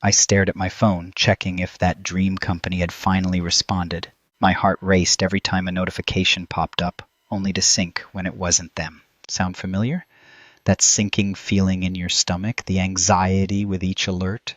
I stared at my phone, checking if that dream company had finally responded. My heart raced every time a notification popped up, only to sink when it wasn't them. Sound familiar? That sinking feeling in your stomach, the anxiety with each alert?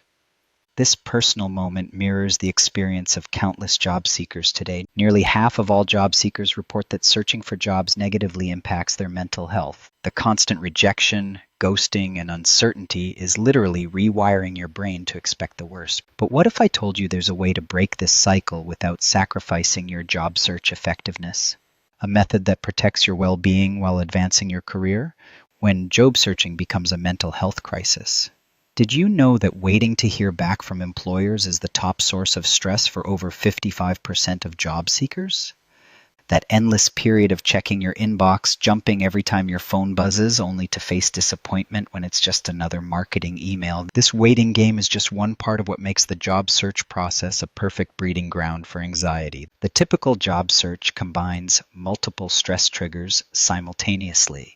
This personal moment mirrors the experience of countless job seekers today. Nearly half of all job seekers report that searching for jobs negatively impacts their mental health. The constant rejection, ghosting, and uncertainty is literally rewiring your brain to expect the worst. But what if I told you there's a way to break this cycle without sacrificing your job search effectiveness? A method that protects your well-being while advancing your career when job searching becomes a mental health crisis. Did you know that waiting to hear back from employers is the top source of stress for over 55% of job seekers? That endless period of checking your inbox, jumping every time your phone buzzes, only to face disappointment when it's just another marketing email. This waiting game is just one part of what makes the job search process a perfect breeding ground for anxiety. The typical job search combines multiple stress triggers simultaneously.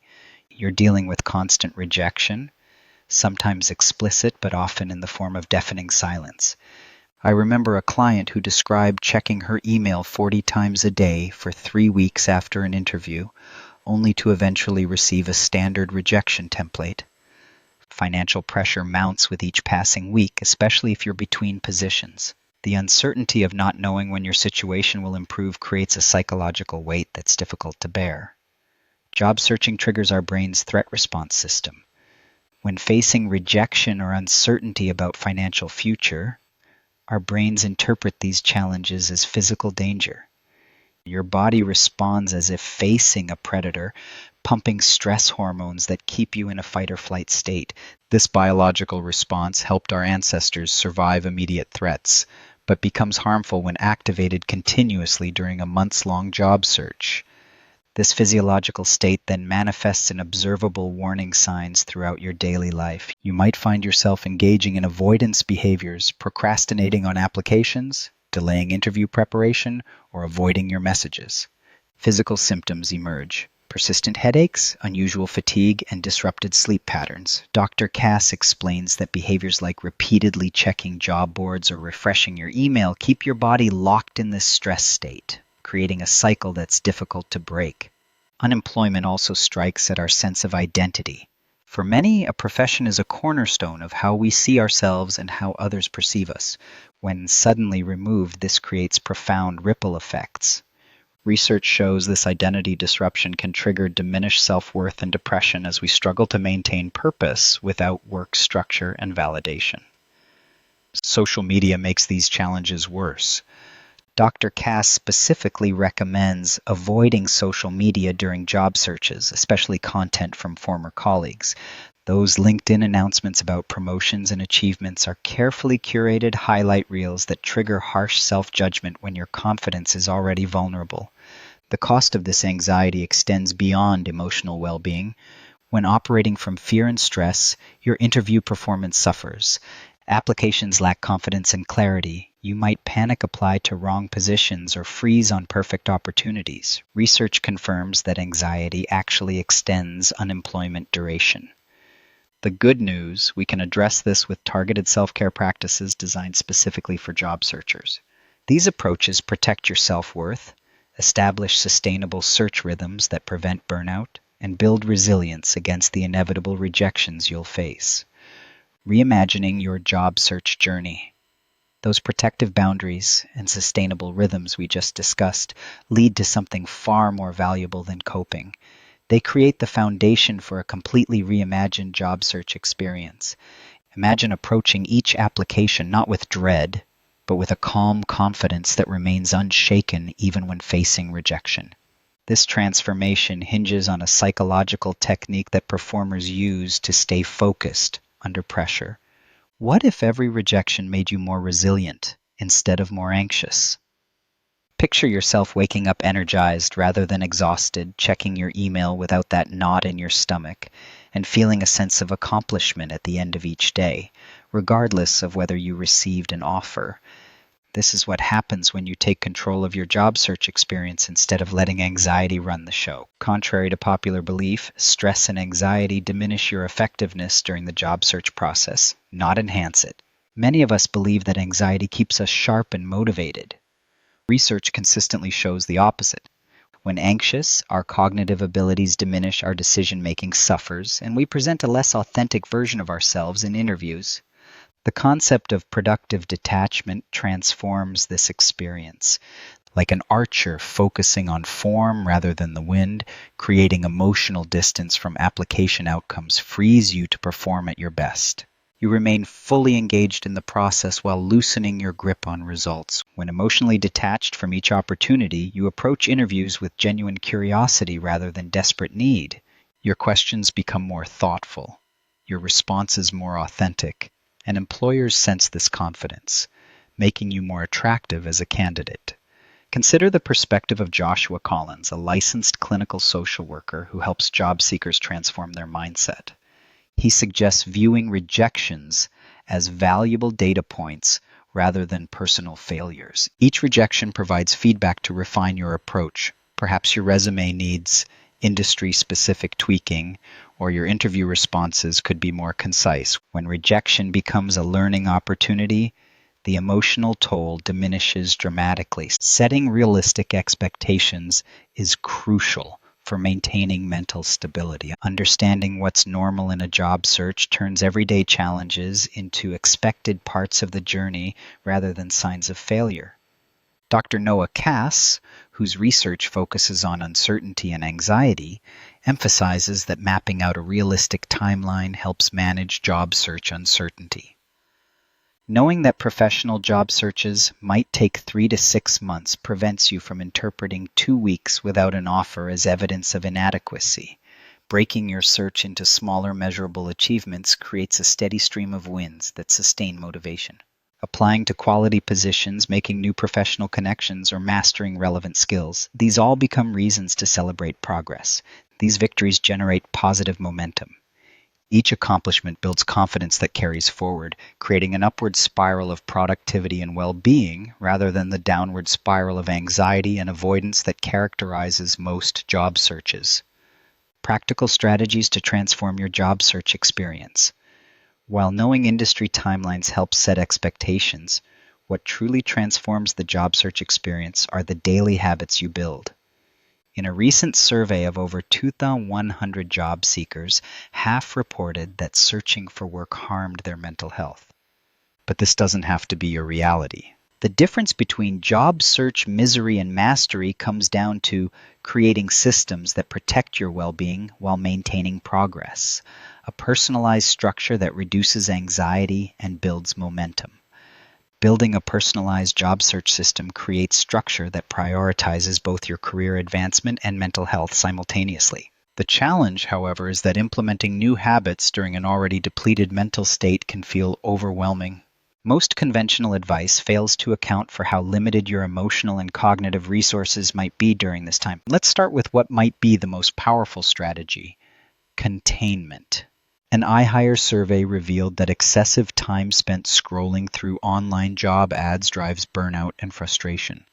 You're dealing with constant rejection, sometimes explicit, but often in the form of deafening silence. I remember a client who described checking her email 40 times a day for 3 weeks after an interview, only to eventually receive a standard rejection template. Financial pressure mounts with each passing week, especially if you're between positions. The uncertainty of not knowing when your situation will improve creates a psychological weight that's difficult to bear. Job searching triggers our brain's threat response system. When facing rejection or uncertainty about financial future, our brains interpret these challenges as physical danger. Your body responds as if facing a predator, pumping stress hormones that keep you in a fight or flight state. This biological response helped our ancestors survive immediate threats, but becomes harmful when activated continuously during a months-long job search. This physiological state then manifests in observable warning signs throughout your daily life. You might find yourself engaging in avoidance behaviors, procrastinating on applications, delaying interview preparation, or avoiding your messages. Physical symptoms emerge: persistent headaches, unusual fatigue, and disrupted sleep patterns. Dr. Cass explains that behaviors like repeatedly checking job boards or refreshing your email keep your body locked in this stress state, creating a cycle that's difficult to break. Unemployment also strikes at our sense of identity. For many, a profession is a cornerstone of how we see ourselves and how others perceive us. When suddenly removed, this creates profound ripple effects. Research shows this identity disruption can trigger diminished self-worth and depression as we struggle to maintain purpose without work structure and validation. Social media makes these challenges worse. Dr. Cass specifically recommends avoiding social media during job searches, especially content from former colleagues. Those LinkedIn announcements about promotions and achievements are carefully curated highlight reels that trigger harsh self-judgment when your confidence is already vulnerable. The cost of this anxiety extends beyond emotional well-being. When operating from fear and stress, your interview performance suffers. Applications lack confidence and clarity. You might panic apply to wrong positions or freeze on perfect opportunities. Research confirms that anxiety actually extends unemployment duration. The good news: we can address this with targeted self-care practices designed specifically for job searchers. These approaches protect your self-worth, establish sustainable search rhythms that prevent burnout, and build resilience against the inevitable rejections you'll face. Reimagining your job search journey. Those protective boundaries and sustainable rhythms we just discussed lead to something far more valuable than coping. They create the foundation for a completely reimagined job search experience. Imagine approaching each application not with dread, but with a calm confidence that remains unshaken even when facing rejection. This transformation hinges on a psychological technique that performers use to stay focused under pressure. What if every rejection made you more resilient instead of more anxious? Picture yourself waking up energized rather than exhausted, checking your email without that knot in your stomach, and feeling a sense of accomplishment at the end of each day, regardless of whether you received an offer. This is what happens when you take control of your job search experience instead of letting anxiety run the show. Contrary to popular belief, stress and anxiety diminish your effectiveness during the job search process, not enhance it. Many of us believe that anxiety keeps us sharp and motivated. Research consistently shows the opposite. When anxious, our cognitive abilities diminish, our decision-making suffers, and we present a less authentic version of ourselves in interviews. The concept of productive detachment transforms this experience. Like an archer focusing on form rather than the wind, creating emotional distance from application outcomes frees you to perform at your best. You remain fully engaged in the process while loosening your grip on results. When emotionally detached from each opportunity, you approach interviews with genuine curiosity rather than desperate need. Your questions become more thoughtful, your responses more authentic, and employers sense this confidence, making you more attractive as a candidate. Consider the perspective of Joshua Collins, a licensed clinical social worker who helps job seekers transform their mindset. He suggests viewing rejections as valuable data points rather than personal failures. Each rejection provides feedback to refine your approach. Perhaps your resume needs industry-specific tweaking, or your interview responses could be more concise. When rejection becomes a learning opportunity, the emotional toll diminishes dramatically. Setting realistic expectations is crucial for maintaining mental stability. Understanding what's normal in a job search turns everyday challenges into expected parts of the journey rather than signs of failure. Dr. Noah Kass, whose research focuses on uncertainty and anxiety, emphasizes that mapping out a realistic timeline helps manage job search uncertainty. Knowing that professional job searches might take 3 to 6 months prevents you from interpreting 2 weeks without an offer as evidence of inadequacy. Breaking your search into smaller measurable achievements creates a steady stream of wins that sustain motivation. Applying to quality positions, making new professional connections, or mastering relevant skills, these all become reasons to celebrate progress. These victories generate positive momentum. Each accomplishment builds confidence that carries forward, creating an upward spiral of productivity and well-being rather than the downward spiral of anxiety and avoidance that characterizes most job searches. Practical strategies to transform your job search experience. While knowing industry timelines helps set expectations, what truly transforms the job search experience are the daily habits you build. In a recent survey of over 2,100 job seekers, half reported that searching for work harmed their mental health. But this doesn't have to be your reality. The difference between job search misery and mastery comes down to creating systems that protect your well-being while maintaining progress, a personalized structure that reduces anxiety and builds momentum. Building a personalized job search system creates structure that prioritizes both your career advancement and mental health simultaneously. The challenge, however, is that implementing new habits during an already depleted mental state can feel overwhelming. Most conventional advice fails to account for how limited your emotional and cognitive resources might be during this time. Let's start with what might be the most powerful strategy: containment. An iHire survey revealed that excessive time spent scrolling through online job ads drives burnout and frustration.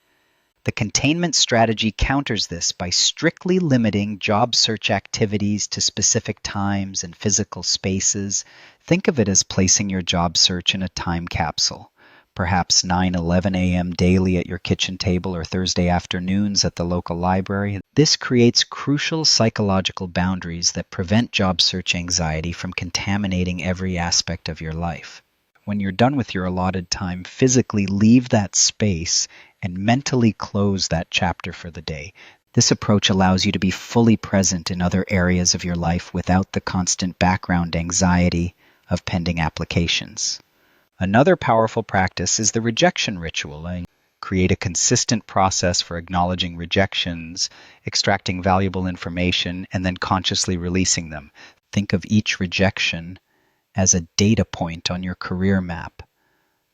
The containment strategy counters this by strictly limiting job search activities to specific times and physical spaces. Think of it as placing your job search in a time capsule. Perhaps 9:11 a.m. daily at your kitchen table or Thursday afternoons at the local library. This creates crucial psychological boundaries that prevent job search anxiety from contaminating every aspect of your life. When you're done with your allotted time, physically leave that space and mentally close that chapter for the day. This approach allows you to be fully present in other areas of your life without the constant background anxiety of pending applications. Another powerful practice is the rejection ritual. Create a consistent process for acknowledging rejections, extracting valuable information, and then consciously releasing them. Think of each rejection as a data point on your career map,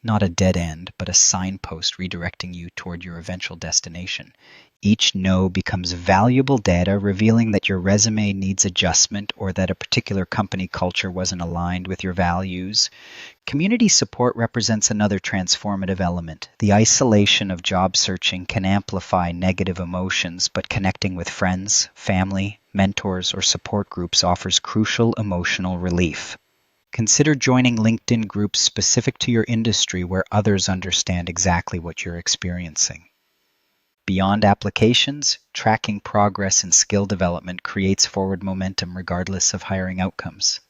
not a dead end, but a signpost redirecting you toward your eventual destination. Each no becomes valuable data revealing that your resume needs adjustment or that a particular company culture wasn't aligned with your values. Community support represents another transformative element. The isolation of job searching can amplify negative emotions, but connecting with friends, family, mentors, or support groups offers crucial emotional relief. Consider joining LinkedIn groups specific to your industry where others understand exactly what you're experiencing. Beyond applications, tracking progress in skill development creates forward momentum regardless of hiring outcomes.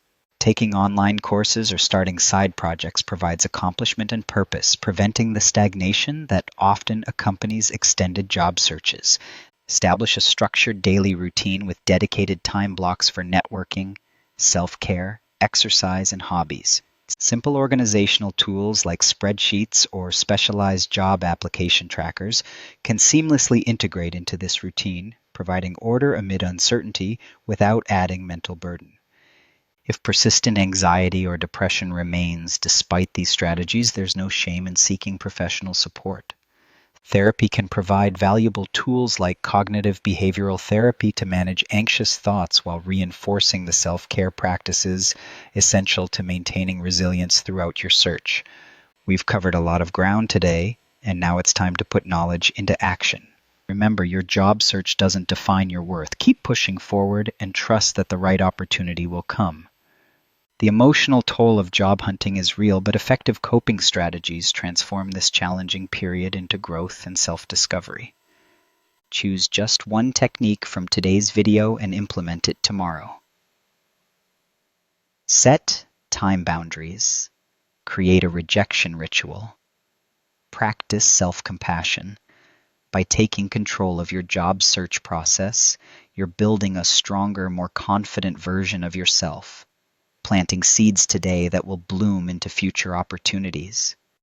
Taking online courses or starting side projects provides accomplishment and purpose, preventing the stagnation that often accompanies extended job searches. Establish a structured daily routine with dedicated time blocks for networking, self-care, exercise, and hobbies. Simple organizational tools like spreadsheets or specialized job application trackers can seamlessly integrate into this routine, providing order amid uncertainty without adding mental burden. If persistent anxiety or depression remains despite these strategies, there's no shame in seeking professional support. Therapy can provide valuable tools like cognitive behavioral therapy to manage anxious thoughts while reinforcing the self-care practices essential to maintaining resilience throughout your search. We've covered a lot of ground today, and now it's time to put knowledge into action. Remember, your job search doesn't define your worth. Keep pushing forward and trust that the right opportunity will come. The emotional toll of job hunting is real, but effective coping strategies transform this challenging period into growth and self-discovery. Choose just one technique from today's video and implement it tomorrow. Set time boundaries. Create a rejection ritual. Practice self-compassion. By taking control of your job search process, you're building a stronger, more confident version of yourself, planting seeds today that will bloom into future opportunities.